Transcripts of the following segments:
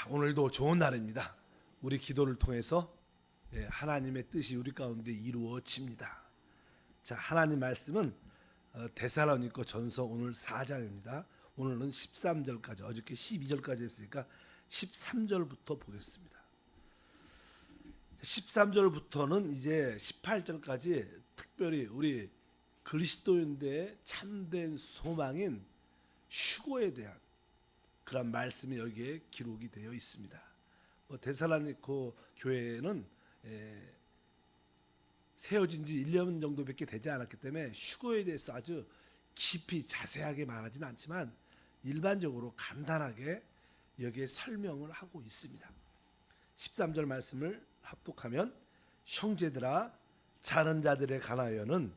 오늘도 좋은 날입니다. 우리 기도를 통해서 하나님의 뜻이 우리 가운데 이루어집니다. 자, 하나님 말씀은 데살로니가 전서 오늘 4장입니다. 오늘은 13절까지, 어저께 12절까지 했으니까 13절부터 보겠습니다. 13절부터는 이제 18절까지 특별히 우리 그리스도인들의 참된 소망인 휴거에 대한 그런 말씀이 여기에 기록이 되어 있습니다. 데살로니가 교회는 세워진 지 1년 정도밖에 되지 않았기 때문에 휴거에 대해서 아주 깊이 자세하게 말하지는 않지만 일반적으로 간단하게 여기에 설명을 하고 있습니다. 13절 말씀을 합독하면, 형제들아, 자는 자들에 관하여는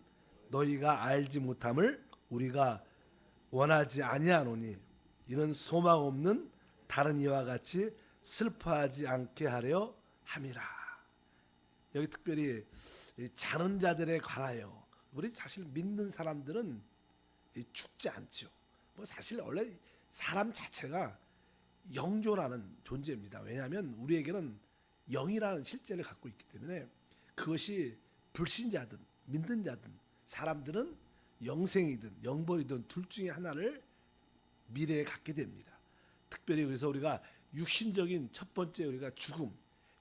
너희가 알지 못함을 우리가 원하지 아니하노니 이는 소망 없는 다른 이와 같이 슬퍼하지 않게 하려 함이라. 여기 특별히 자는 자들에 관하여, 우리 사실 믿는 사람들은 죽지 않죠. 사실 원래 사람 자체가 영존하는 존재입니다. 왜냐하면 우리에게는 영이라는 실제를 갖고 있기 때문에, 그것이 불신자든 믿는 자든 사람들은 영생이든 영벌이든 둘 중에 하나를 미래에 갖게 됩니다. 특별히 그래서 우리가 육신적인 첫 번째 우리가 죽음,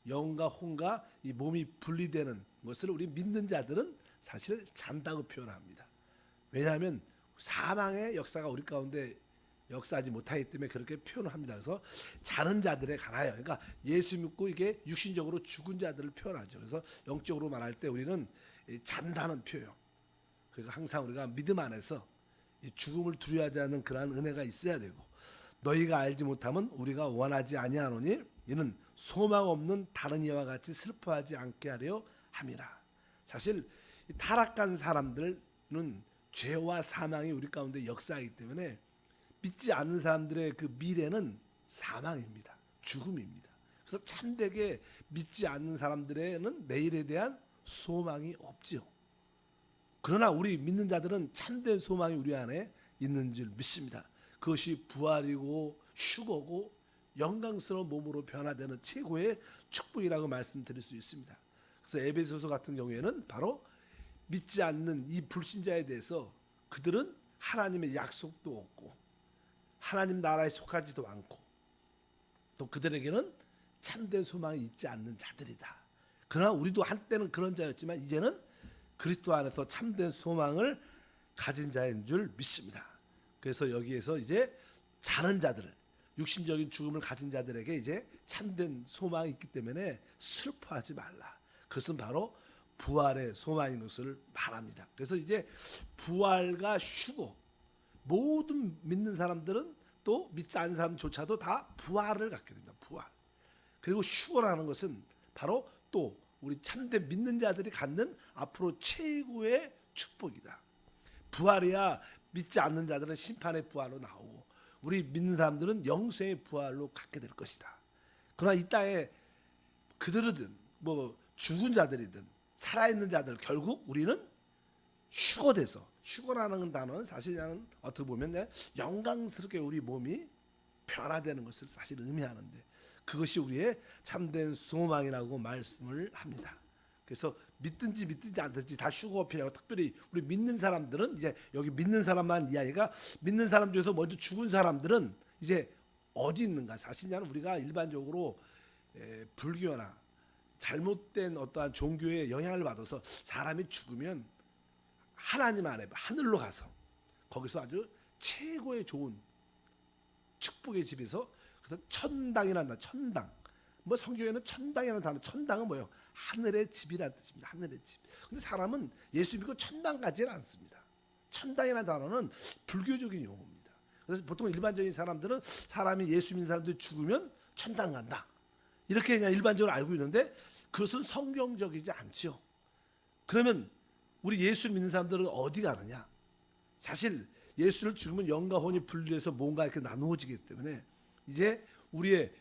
영과 혼과 이 몸이 분리되는 것을 우리 믿는 자들은 사실 잔다고 표현합니다. 왜냐하면 사망의 역사가 우리 가운데 역사하지 못하기 때문에 그렇게 표현을 합니다. 그래서 자는 자들에 관하여, 그러니까 예수 믿고 이게 육신적으로 죽은 자들을 표현하죠. 그래서 영적으로 말할 때 우리는 잔다는 표현. 그러니까 항상 우리가 믿음 안에서 이 죽음을 두려워하지 않는 그러한 은혜가 있어야 되고, 너희가 알지 못하면 우리가 원하지 아니하노니 이는 소망 없는 다른 이와 같이 슬퍼하지 않게 하려 함이라. 사실 타락한 사람들은 죄와 사망이 우리 가운데 역사하기 때문에 믿지 않는 사람들의 그 미래는 사망입니다. 죽음입니다. 그래서 참되게 믿지 않는 사람들에는 내일에 대한 소망이 없죠. 그러나 우리 믿는 자들은 참된 소망이 우리 안에 있는 줄 믿습니다. 그것이 부활이고 휴거고 영광스러운 몸으로 변화되는 최고의 축복이라고 말씀드릴 수 있습니다. 그래서 에베소서 같은 경우에는 바로 믿지 않는 이 불신자에 대해서 그들은 하나님의 약속도 없고 하나님 나라에 속하지도 않고 또 그들에게는 참된 소망이 있지 않는 자들이다. 그러나 우리도 한때는 그런 자였지만 이제는 그리스도 안에서 참된 소망을 가진 자인 줄 믿습니다. 그래서 여기에서 이제 자는 자들, 육신적인 죽음을 가진 자들에게 이제 참된 소망이 있기 때문에 슬퍼하지 말라. 그것은 바로 부활의 소망인 것을 말합니다. 그래서 이제 부활과 휴거, 모든 믿는 사람들은 또 믿지 않는 사람조차도 다 부활을 갖게 됩니다. 부활. 그리고 휴거라는 것은 바로 또 우리 참된 믿는 자들이 갖는 앞으로 최고의 축복이다. 부활이야 믿지 않는 자들은 심판의 부활로 나오고 우리 믿는 사람들은 영생의 부활로 갖게 될 것이다. 그러나 이 땅에 그들이든 죽은 자들이든 살아있는 자들, 결국 우리는 휴거돼서, 휴거라는 단어는 사실 어떻게 보면 영광스럽게 우리 몸이 변화되는 것을 사실 의미하는데, 그것이 우리의 참된 소망이라고 말씀을 합니다. 그래서 믿든지 않든지 다 휴거피라고, 특별히 우리 믿는 사람들은, 이제 여기 믿는 사람만 이야기가, 믿는 사람 중에서 먼저 죽은 사람들은 이제 어디 있는가? 사실 우리가 일반적으로 불교나 잘못된 어떠한 종교의 영향을 받아서 사람이 죽으면 하나님 안에 하늘로 가서 거기서 아주 최고의 좋은 축복의 집에서 천당이라는 단어, 천당. 성경에는 천당이라는 단어, 천당은 뭐예요? 하늘의 집이라는 뜻입니다. 하늘의 집. 근데 사람은 예수 믿고 천당 가지는 않습니다. 천당이라는 단어는 불교적인 용어입니다. 그래서 보통 일반적인 사람들은 사람이 예수 믿는 사람들이 죽으면 천당 간다, 이렇게 그냥 일반적으로 알고 있는데 그것은 성경적이지 않죠. 그러면 우리 예수 믿는 사람들은 어디 가느냐? 사실 예수를 죽으면 영과 혼이 분리해서 뭔가 이렇게 나누어지기 때문에 이제 우리의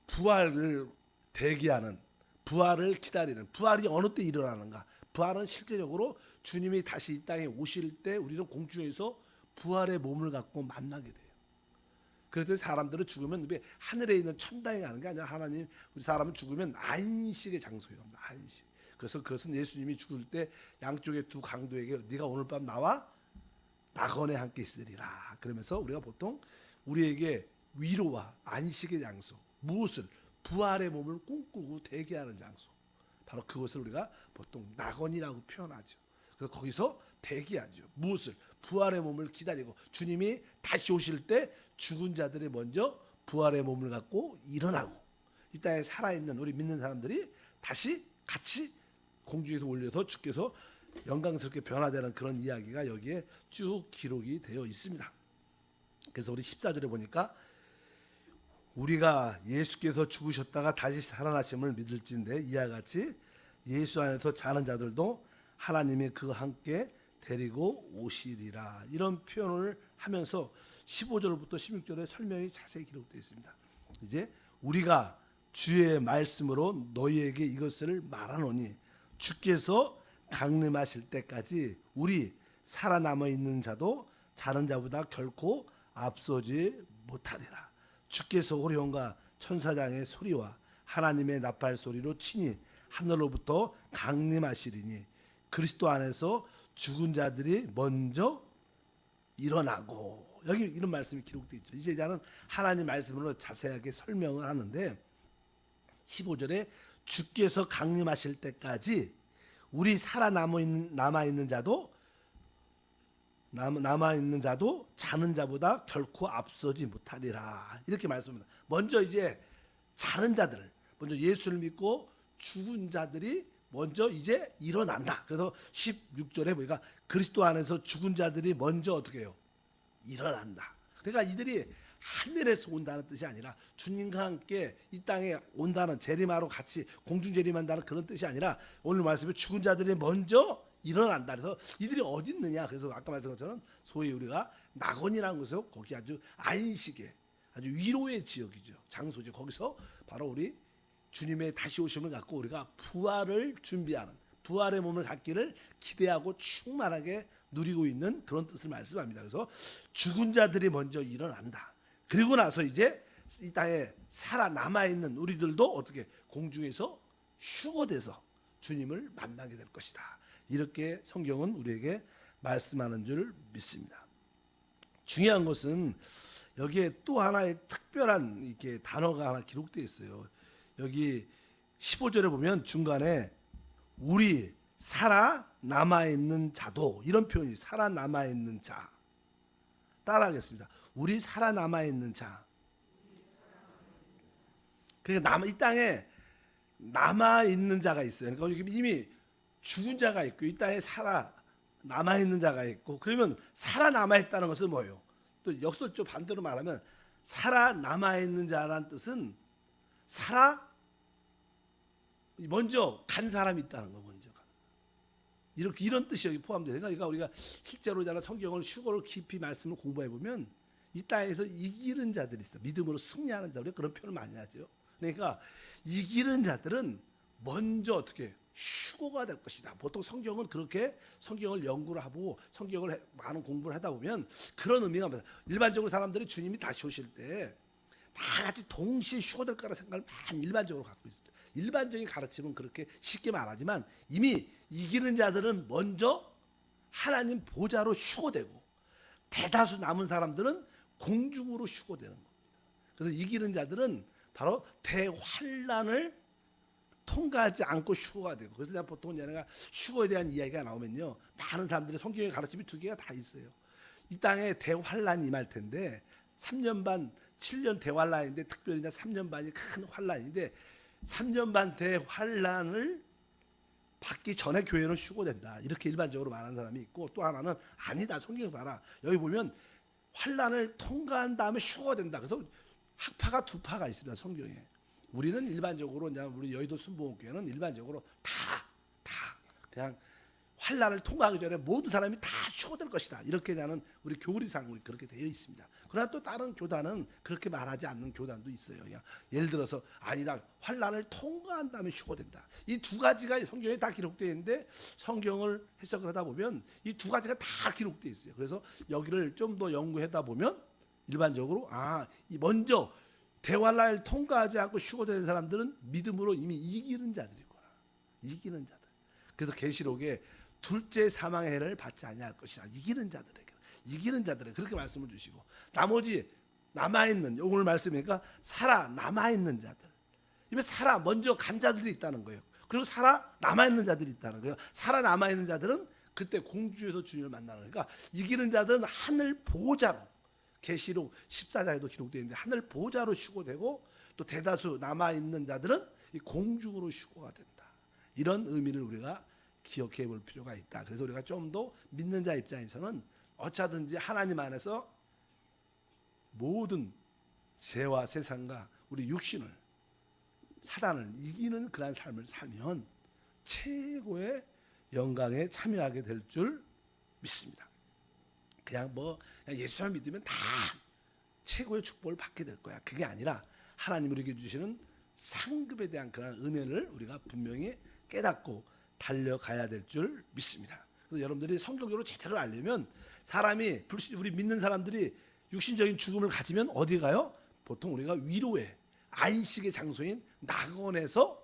부활을 대기하는, 부활을 기다리는, 부활이 어느 때 일어나는가? 부활은 실제적으로 주님이 다시 이 땅에 오실 때 우리는 공중에서 부활의 몸을 갖고 만나게 돼요. 그래서 사람들은 죽으면 하늘에 있는 천당에 가는 게 아니라 하나님 우리 사람은 죽으면 안식의 장소예요. 안식. 그래서 그것은 예수님이 죽을 때 양쪽의 두 강도에게 네가 오늘 밤 나와 낙원에 함께 있으리라. 그러면서 우리가 보통 우리에게 위로와 안식의 장소, 무엇을 부활의 몸을 꿈꾸고 대기하는 장소, 바로 그것을 우리가 보통 낙원이라고 표현하죠. 그래서 거기서 대기하죠. 무엇을? 부활의 몸을 기다리고 주님이 다시 오실 때 죽은 자들이 먼저 부활의 몸을 갖고 일어나고 이 땅에 살아있는 우리 믿는 사람들이 다시 같이 공중에서 올려서 주께서 영광스럽게 변화되는 그런 이야기가 여기에 쭉 기록이 되어 있습니다. 그래서 우리 14절에 보니까 우리가 예수께서 죽으셨다가 다시 살아나심을 믿을진데 이와 같이 예수 안에서 자는 자들도 하나님이 그와 함께 데리고 오시리라. 이런 표현을 하면서 15절부터 16절에 설명이 자세히 기록되어 있습니다. 이제 우리가 주의 말씀으로 너희에게 이것을 말하노니 주께서 강림하실 때까지 우리 살아남아 있는 자도 자는 자보다 결코 앞서지 못하리라. 주께서 오리온과 천사장의 소리와 하나님의 나팔 소리로 친히 하늘로부터 강림하시리니 그리스도 안에서 죽은 자들이 먼저 일어나고, 여기 이런 말씀이 기록되어 있죠. 이제 나는 하나님 말씀으로 자세하게 설명을 하는데 15절에 주께서 강림하실 때까지 우리 남아 있는 자도 자는 자보다 결코 앞서지 못하리라. 이렇게 말씀합니다. 먼저 이제 자는 자들, 먼저 예수를 믿고 죽은 자들이 먼저 이제 일어난다. 그래서 16절에 보니까 그리스도 안에서 죽은 자들이 먼저 어떻게 해요? 일어난다. 그러니까 이들이 하늘에서 온다는 뜻이 아니라 주님과 함께 이 땅에 온다는, 재림하러 같이 공중 재림한다는 그런 뜻이 아니라 오늘 말씀에 죽은 자들이 먼저 일어난다. 그래서 이들이 어디 있느냐? 그래서 아까 말씀한 것처럼 소위 우리가 낙원이라는 곳에서 거기 아주 안식의 아주 위로의 지역이죠. 장소죠. 거기서 바로 우리 주님의 다시 오심을 갖고 우리가 부활을 준비하는, 부활의 몸을 갖기를 기대하고 충만하게 누리고 있는 그런 뜻을 말씀합니다. 그래서 죽은 자들이 먼저 일어난다. 그리고 나서 이제 이 땅에 살아남아 있는 우리들도 어떻게 공중에서 휴거돼서 주님을 만나게 될 것이다. 이렇게 성경은 우리에게 말씀하는 줄 믿습니다. 중요한 것은 여기에 또 하나의 특별한 이렇게 단어가 하나 기록되어 있어요. 여기 15절에 보면 중간에 우리 살아남아 있는 자도, 이런 표현이 살아남아 있는 자. 따라하겠습니다. 우리 살아남아 있는 자. 그러니까 이 땅에 남아 있는 자가 있어요. 그러니까 이미 죽은 자가 있고 이 땅에 살아남아 있는 자가 있고, 그러면 살아남아 있다는 것은 뭐예요? 또 역설적 반대로 말하면 살아남아 있는 자라는 뜻은 먼저 간 사람이 있다는 거. 먼저 이렇게 이런 뜻이 여기 포함돼요. 그러니까 우리가 실제로 성경을 휴거를 깊이 말씀을 공부해 보면 이 땅에서 이기는 자들이 있어. 믿음으로 승리하는 자. 우리가 그런 표현을 많이 하죠. 그러니까 이기는 자들은 먼저 어떻게 휴거가 될 것이다. 보통 성경은 그렇게 성경을 연구를 하고 성경을 많은 공부를 하다 보면 그런 의미가 있습니다. 일반적으로 사람들이 주님이 다시 오실 때 다 같이 동시에 휴거될 거라는 생각을 많이 일반적으로 갖고 있습니다. 일반적인 가르침은 그렇게 쉽게 말하지만 이미 이기는 자들은 먼저 하나님 보좌로 휴거되고 대다수 남은 사람들은 공중으로 휴거되는 겁니다. 그래서 이기는 자들은 바로 대환란을 통과하지 않고 휴거가 되고, 그래서 내가 보통 내가 휴거에 대한 이야기가 나오면요, 많은 사람들이 성경의 가르침이 두 개가 다 있어요. 이 땅에 대환란이 임할 텐데 3년 반, 7년 대환란인데 특별히 3년 반이 큰 환란인데 3년 반 대환란을 받기 전에 교회는 휴거된다. 이렇게 일반적으로 말하는 사람이 있고, 또 하나는 아니다. 성경을 봐라. 여기 보면 환란을 통과한 다음에 휴거된다. 그래서 학파가 두 파가 있습니다. 성경에. 우리는 일반적으로 이제 우리 여의도 순복음교회는 일반적으로 다 그냥 환란을 통과하기 전에 모든 사람이 다 휴거될 것이다. 이렇게 나는 우리 교리상 그렇게 되어 있습니다. 그러나 또 다른 교단은 그렇게 말하지 않는 교단도 있어요. 그냥 예를 들어서 아니다, 환란을 통과한 다음에 휴거된다. 이 두 가지가 성경에 다 기록되어 있는데 성경을 해석을 하다 보면 이 두 가지가 다 기록되어 있어요. 그래서 여기를 좀 더 연구하다 보면 일반적으로 이 먼저 대환란을 통과하지 않고 휴거되는 사람들은 믿음으로 이미 이기는 자들이구나. 이기는 자들. 그래서 계시록에 둘째 사망의 해를 받지 아니할 것이다. 이기는 자들에게 그렇게 말씀을 주시고, 나머지 남아있는, 오늘 말씀이니까 살아남아있는 자들, 이미 살아 먼저 간 자들이 있다는 거예요. 그리고 살아남아있는 자들이 있다는 거예요. 살아남아있는 자들은 그때 공주에서 주님을 만나는, 그러니까 이기는 자들은 하늘 보호자로, 계시록 14장에도 기록되어 있는데 하늘 보호자로 휴거되고, 또 대다수 남아있는 자들은 이 공중으로 휴거가 된다. 이런 의미를 우리가 기억해 볼 필요가 있다. 그래서 우리가 좀 더 믿는 자 입장에서는 어쩌든지 하나님 안에서 모든 죄와 세상과 우리 육신을, 사단을 이기는 그러한 삶을 살면 최고의 영광에 참여하게 될 줄 믿습니다. 그냥 예수만 믿으면 다 최고의 축복을 받게 될 거야. 그게 아니라 하나님 우리에게 주시는 상급에 대한 그런 은혜를 우리가 분명히 깨닫고 달려가야 될 줄 믿습니다. 그래서 여러분들이 성경적으로 제대로 알려면, 사람이 우리 믿는 사람들이 육신적인 죽음을 가지면 어디 가요? 보통 우리가 위로의 안식의 장소인 낙원에서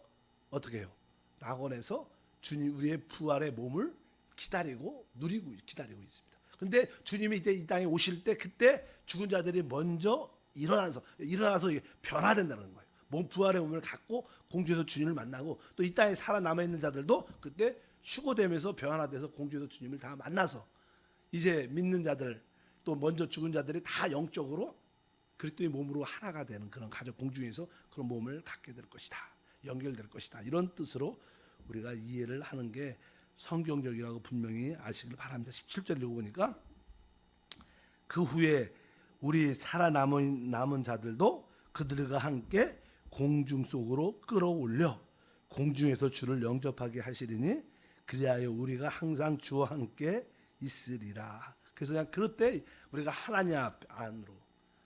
어떻게 해요? 낙원에서 주님 우리의 부활의 몸을 누리고 기다리고 있습니다. 그런데 주님이 이제 이 땅에 오실 때, 그때 죽은 자들이 먼저 일어나서 변화된다는 거예요. 부활의 몸을 갖고 공주에서 주님을 만나고, 또 이 땅에 살아남아 있는 자들도 그때 휴거되면서 변화돼서 공주에서 주님을 다 만나서, 이제 믿는 자들 또 먼저 죽은 자들이 다 영적으로 그리스도의 몸으로 하나가 되는 그런 가족 공중에서 그런 몸을 갖게 될 것이다. 연결될 것이다. 이런 뜻으로 우리가 이해를 하는 게 성경적이라고 분명히 아시길 바랍니다. 17절 읽어보니까, 그 후에 우리 살아남은 자들도 그들과 함께 공중 속으로 끌어올려 공중에서 주를 영접하게 하시리니, 그리하여 우리가 항상 주와 함께 있으리라. 그래서 그냥 그럴 때 우리가 하나님 안으로,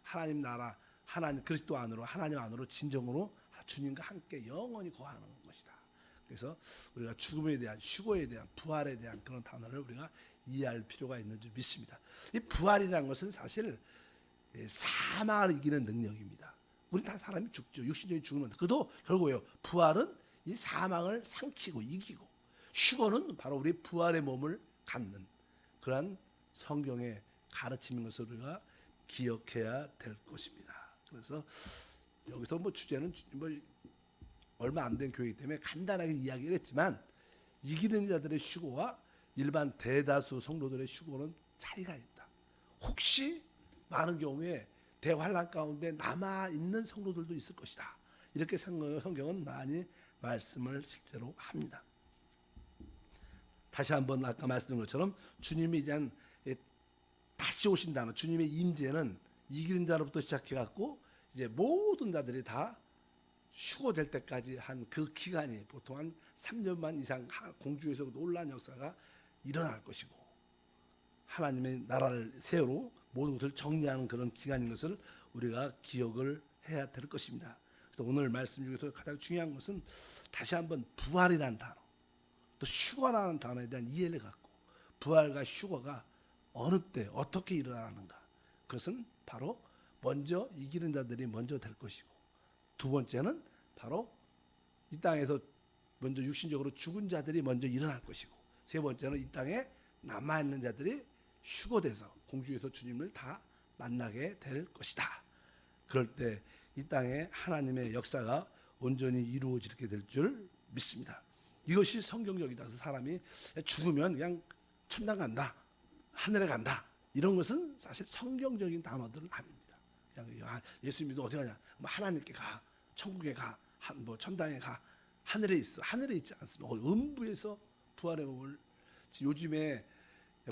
하나님 나라, 하나님 그리스도 안으로, 하나님 안으로 진정으로 주님과 함께 영원히 거하는 것이다. 그래서 우리가 죽음에 대한, 휴거에 대한, 부활에 대한 그런 단어를 우리가 이해할 필요가 있는 줄 믿습니다. 이 부활이라는 것은 사실 사망을 이기는 능력입니다. 우리 다 사람이 죽죠. 육신적인 죽음은. 그래도 결국에요, 부활은 이 사망을 삼키고 이기고, 휴거는 바로 우리 부활의 몸을 갖는 그러한 성경의 가르침인 것을 우리가 기억해야 될 것입니다. 그래서 여기서 주제는 얼마 안 된 교회이기 때문에 간단하게 이야기를 했지만, 이기는 자들의 휴거와 일반 대다수 성도들의 휴거는 차이가 있다. 혹시 많은 경우에 대환란 가운데 남아있는 성도들도 있을 것이다. 이렇게 성경은 많이 말씀을 실제로 합니다. 다시 한번 아까 말씀드린 것처럼 주님이 이제 다시 오신다는 주님의 임재는 이기는 자로부터 시작해갖고 이제 모든 자들이 다 휴거될 때까지 한 그 기간이 보통 한 3년만 이상 공중에서 놀라운 역사가 일어날 것이고, 하나님의 나라를 세우고 모든 것을 정리하는 그런 기간인 것을 우리가 기억을 해야 될 것입니다. 그래서 오늘 말씀 중에서 가장 중요한 것은 다시 한번 부활이라는 단어, 또 휴거라는 단어에 대한 이해를 갖고, 부활과 휴거가 어느 때 어떻게 일어나는가, 그것은 바로 먼저 이기는 자들이 먼저 될 것이고, 두 번째는 바로 이 땅에서 먼저 육신적으로 죽은 자들이 먼저 일어날 것이고, 세 번째는 이 땅에 남아있는 자들이 휴거돼서 공중에서 주님을 다 만나게 될 것이다. 그럴 때 이 땅에 하나님의 역사가 온전히 이루어지게 될 줄 믿습니다. 이것이 성경적이다. 그래서 사람이 죽으면 그냥 천당 간다, 하늘에 간다, 이런 것은 사실 성경적인 단어들은 아닙니다. 그냥 예수 믿어 어디 가냐, 하나님께 가, 천국에 가, 천당에 가, 하늘에 있어. 하늘에 있지 않습니다. 음부에서 부활의 몸을, 요즘에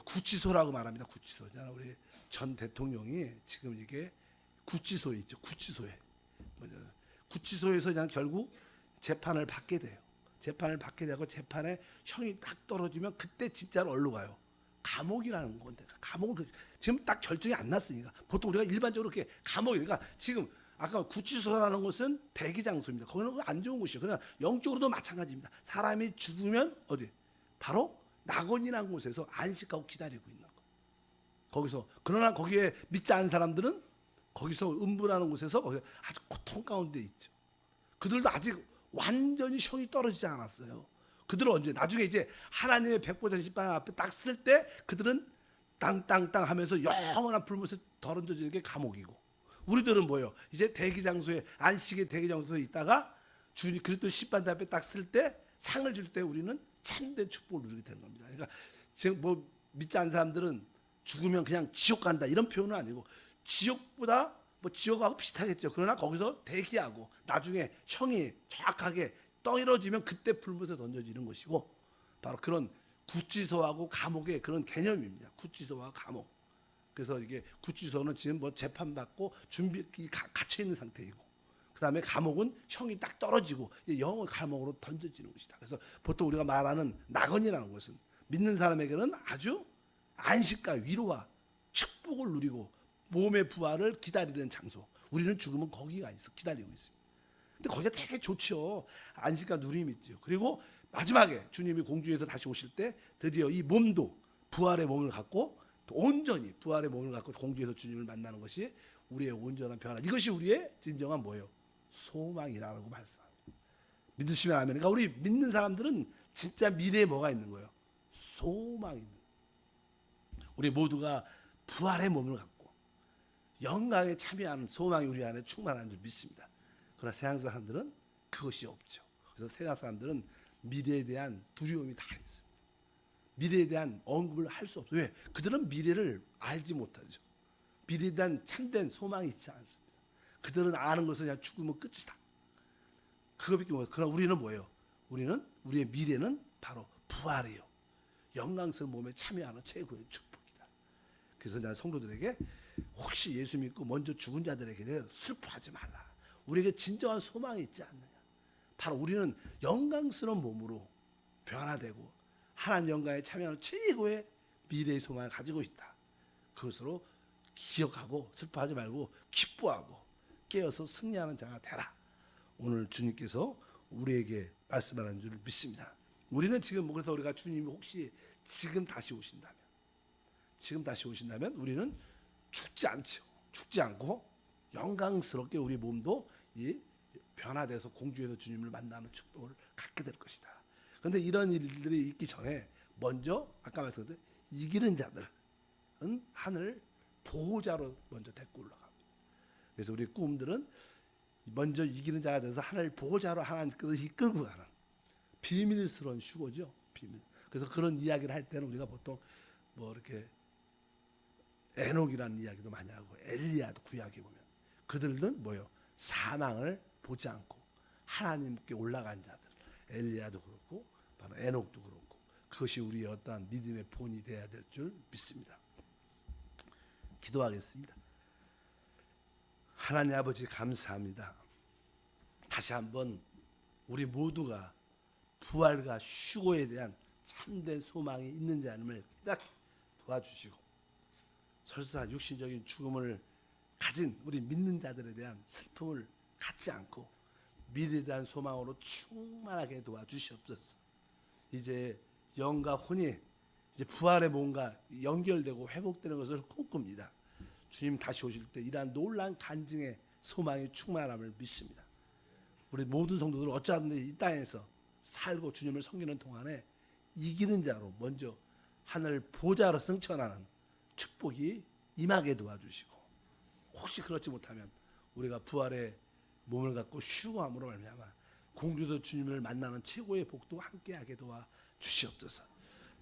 구치소라고 말합니다. 구치소. 우리 전 대통령이 지금 이게 구치소에 있죠. 구치소에서 그냥 결국 재판을 받게 돼요. 재판을 받게 되고, 재판에 형이 딱 떨어지면 그때 진짜로 어디로 가요? 감옥이라는 건데, 감옥은 지금 딱 결정이 안 났으니까 보통 우리가 일반적으로 이렇게 감옥이니까, 지금 아까 구치소라는 것은 대기 장소입니다. 거기는 안 좋은 곳이에요. 그러나 영적으로도 마찬가지입니다. 사람이 죽으면 어디? 바로 낙원이라는 곳에서 안식하고 기다리고 있는 거. 거기서, 그러나 거기에 믿지 않은 사람들은 거기서 음부라는 곳에서 거기 아주 고통 가운데 있죠. 그들도 아직 완전히 형이 떨어지지 않았어요. 그들은 언제 나중에 이제 하나님의 백보자 십방 앞에 딱 쓸 때 그들은 땅땅땅 하면서 영원한 불못에 던져지는 게 감옥이고, 우리들은 뭐예요? 이제 대기장소에 안식의 대기장소에 있다가 주님 그리스도 십방 앞에 딱 쓸 때 상을 줄 때 우리는 참된 축복을 누리게 되는 겁니다. 그러니까 지금 뭐 믿지 않는 사람들은 죽으면 그냥 지옥 간다 이런 표현은 아니고, 지옥보다 뭐 지옥하고 비슷하겠죠. 그러나 거기서 대기하고 나중에 형이 정확하게 떨어지면 그때 불못에 던져지는 것이고, 바로 그런 구치소하고 감옥의 그런 개념입니다. 구치소와 감옥. 그래서 이게 구치소는 지금 뭐 재판받고 준비 갇혀 있는 상태이고, 그다음에 감옥은 형이 딱 떨어지고 영원 감옥으로 던져지는 것이다. 그래서 보통 우리가 말하는 낙원이라는 것은 믿는 사람에게는 아주 안식과 위로와 축복을 누리고 몸의 부활을 기다리는 장소. 우리는 죽으면 거기가 있어 기다리고 있습니다. 근데 거기가 되게 좋죠. 안식과 누림이 있죠. 그리고 마지막에 주님이 공중에서 다시 오실 때 드디어 이 몸도 부활의 몸을 갖고 온전히 부활의 몸을 갖고 공중에서 주님을 만나는 것이 우리의 온전한 변화. 이것이 우리의 진정한 뭐예요? 소망이라고 말씀합니다. 믿으시면 아멘. 그러니까 우리 믿는 사람들은 진짜 미래에 뭐가 있는 거예요? 소망이 있는 거예요. 우리 모두가 부활의 몸을 갖고 영광에 참여하는 소망이 우리 안에 충만한 줄 믿습니다. 그러나 세상 사람들은 그것이 없죠. 그래서 세상 사람들은 미래에 대한 두려움이 다 있습니다. 미래에 대한 언급을 할 수 없어요. 왜? 그들은 미래를 알지 못하죠. 미래에 대한 참된 소망이 있지 않습니다. 그들은 아는 것은 그냥 죽으면 끝이다. 그거밖에 못해요. 그러나 우리는 뭐예요? 우리는 우리의 미래는 바로 부활이에요. 영광스러운 몸에 참여하는 최고의 축복이다. 그래서 내가 성도들에게 혹시 예수 믿고 먼저 죽은 자들에게 대해 슬퍼하지 말라. 우리에게 진정한 소망이 있지 않느냐. 바로 우리는 영광스러운 몸으로 변화되고 하나님 영광에 참여하는 최고의 미래의 소망을 가지고 있다. 그것으로 기억하고 슬퍼하지 말고 기뻐하고 깨어서 승리하는 자가 되라. 오늘 주님께서 우리에게 말씀하는 줄 믿습니다. 우리는 지금 그래서 우리가 주님이 혹시 지금 다시 오신다면 우리는 죽지 않죠. 죽지 않고 영광스럽게 우리 몸도 이 변화돼서 공중에서 주님을 만나는 축복을 갖게 될 것이다. 그런데 이런 일들이 있기 전에 먼저 아까 말씀드린 이기는 자들은 하늘 보호자로 먼저 데리고 올라갑니다. 그래서 우리 꿈들은 먼저 이기는 자가 돼서 하늘 보호자로 하나님께서 이끌고 가는 비밀스러운 휴거죠. 비밀. 그래서 그런 이야기를 할 때는 우리가 보통 뭐 이렇게 에녹이라는 이야기도 많이 하고 엘리야도 구약에 보면 그들은 뭐요? 사망을 보지 않고 하나님께 올라간 자들. 엘리야도 그렇고 바로 에녹도 그렇고 그것이 우리의 어떠한 믿음의 본이 되어야 될 줄 믿습니다. 기도하겠습니다. 하나님 아버지 감사합니다. 다시 한번 우리 모두가 부활과 휴거에 대한 참된 소망이 있는 자임을 깨닫게 도와주시고 설사 육신적인 죽음을 가진 우리 믿는 자들에 대한 슬픔을 갖지 않고 미래에 대한 소망으로 충만하게 도와주시옵소서. 이제 영과 혼이 이제 부활의 몸과 연결되고 회복되는 것을 꿈꿉니다. 주님 다시 오실 때 이러한 놀라운 간증의 소망이 충만함을 믿습니다. 우리 모든 성도들 어쩌든지 이 땅에서 살고 주님을 섬기는 동안에 이기는 자로 먼저 하늘 보좌로 승천하는 축복이 임하게 도와주시고 혹시 그렇지 못하면 우리가 부활의 몸을 갖고 휴거함으로 말미암아 공주도 주님을 만나는 최고의 복도 함께하게 도와주시옵소서.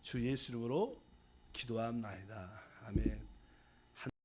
주 예수 이름으로 기도합나이다. 아멘.